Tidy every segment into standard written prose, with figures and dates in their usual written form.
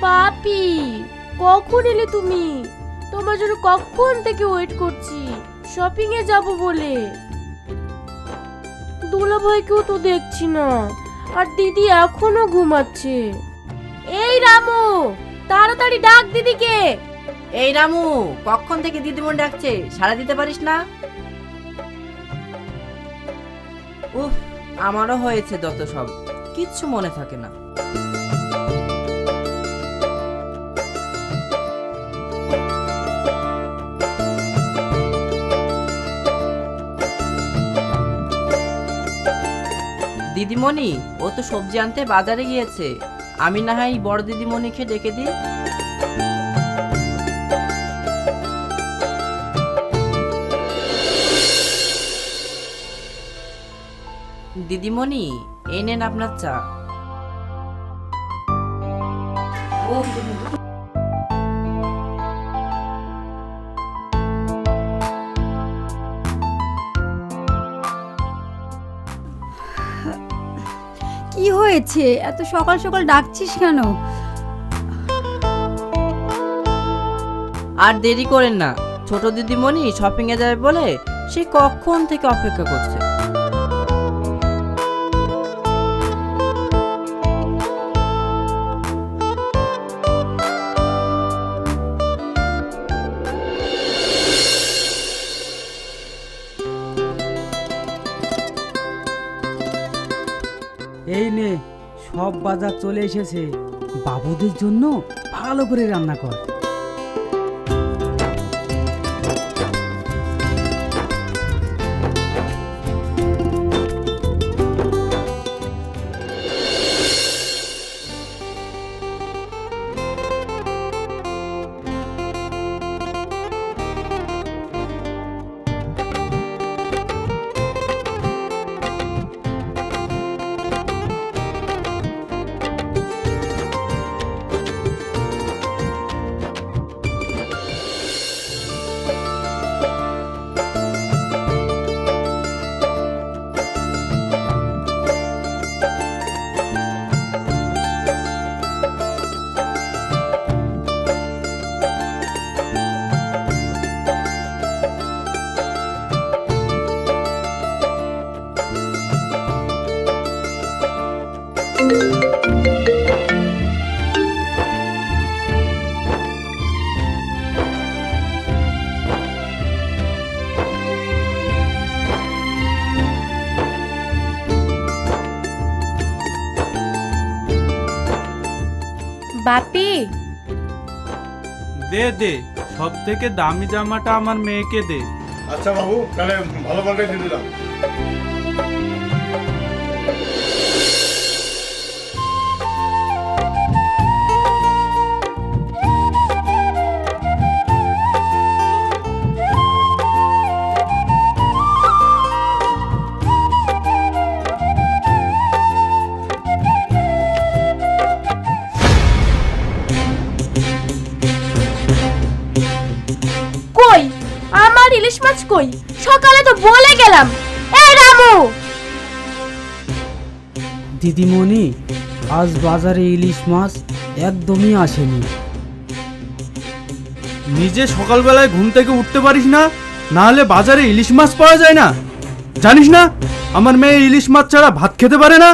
বাপি, কখন এলে তুমি? তোমার জন্য কখন থেকে ওয়েট করছি, শপিং এ যাব বলে। দুলাভাইকেও তো দেখছি না, আর দিদি এখনো ঘুমাচ্ছে। এই রামু, তাড়াতাড়ি ডাক দিদিকে। এই রামু, কখন থেকে দিদিমন ডাকছে, সাড়া দিতে পারিস না? উফ, আমারও হয়েছে যত সব, কিচ্ছু মনে থাকে না। দিদিমণি, ও তো সবজি আনতে বাজারে গিয়েছে, আমি না হয় বড় দিদিমণিকে ডেকে দিই। দিদিমণি, এই নেন আপনার চা। কি হয়েছে, এত সকাল সকাল ডাকছিস কেন? আর দেরি করেন না, ছোট দিদিমণি শপিং এ যাবে বলে সে কখন থেকে অপেক্ষা করছে। এই নে, সব বাজার চলে এসেছে, বাবুদের জন্য ভালো করে রান্না কর। বাপি, দে দে, সব থেকে দামি জামাটা আমার মেয়েকে দে। আচ্ছা বাবু, তাহলে ভালো ভালোটাই দিয়ে দিলাম। কই আমার ইলিশ মাছ? কই, সকালে তো বলে গেলাম। এই রামু, রামু। দিদিমণি, আজ বাজারে ইলিশ মাছ একদমই আসেনি। নিজে সকালবেলায় ঘুম থেকে উঠতে পারিস না, না হলে বাজারে ইলিশ মাছ পাওয়া যায় না? জানিস না আমার মেয়ে ইলিশ মাছ ছাড়া ভাত খেতে পারে না?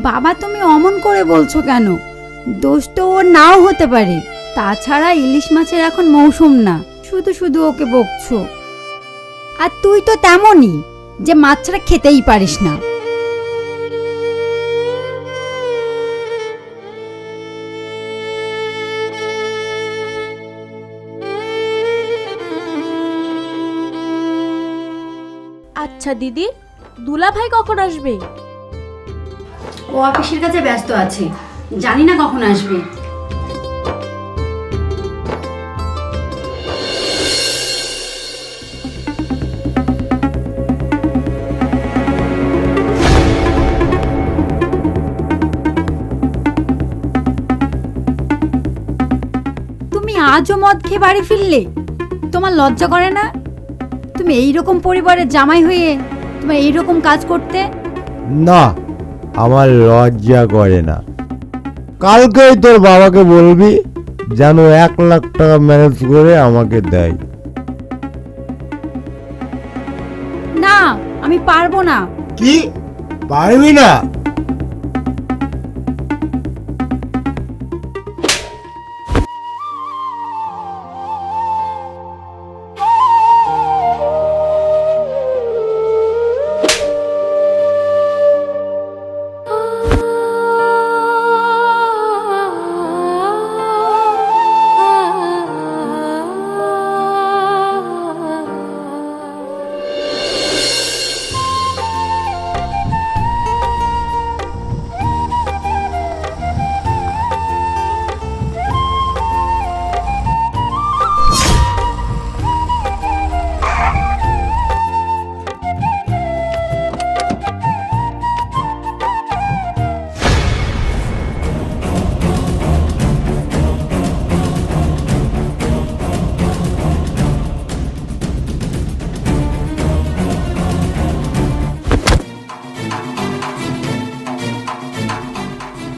বাবা তুমি অমন করে বলছো কেন? দোষ তো ওর নাও হতে পারে। তাছাড়া ইলিশ মাছের এখন মৌসুম না, শুধু শুধু ওকে বকছো। আর তুই তো তেমনই, যে মাছ ছাড়া খেতেই পারিস না। আচ্ছা দিদি, দুলা ভাই কখন আসবে? ও অফিসের কাছে ব্যস্ত আছে, জানি না কখন আসবে। তুমি আজও মদ খেয়ে বাড়ি ফিরলে? তোমার লজ্জা করে না? তুমি এইরকম পরিবারের জামাই হয়ে তোমার এইরকম কাজ করতে? না, আমার লজ্জা করে না। কালকেই তোর বাবাকে বলবি যেন 1,00,000 টাকা ম্যানেজ করে আমাকে দেয়। না, আমি পারবো না। কি পারবি না?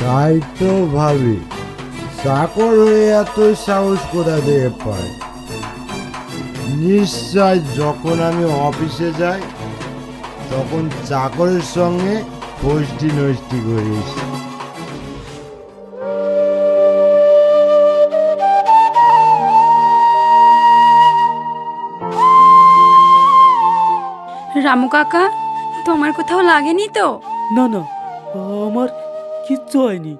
তাই তো ভাবি, চাকর হয়ে এত সাহস কোথা থেকে পায়? নিশ্চয় যখন আমি অফিসে যাই তখন চাকরের সঙ্গে ফষ্টি নষ্টি করিস। রামু কাকা, তোমার কোথাও লাগেনি তো? না না, আমার কিচ্ছু হয়নি।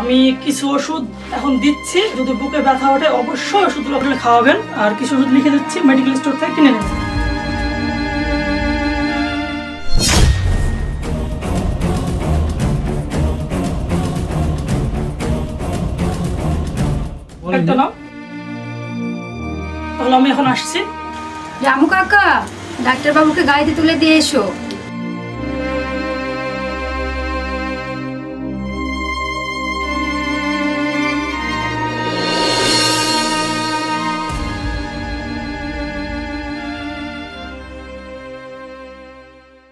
আমি কিছু ওষুধ এখন দিচ্ছি, যদি বুকে ব্যথা ওঠে অবশ্যই ওষুধগুলো আপনি খাওয়াবেন। আর কিছু ওষুধ লিখে দিচ্ছি, মেডিকেল স্টোর থেকে কিনে নেবেন। একটা নাও। তাহলে আমি এখন আসছি। রামু কাকা, ডাক্তার বাবুকে গাড়িতে তুলে দিয়ে এসো।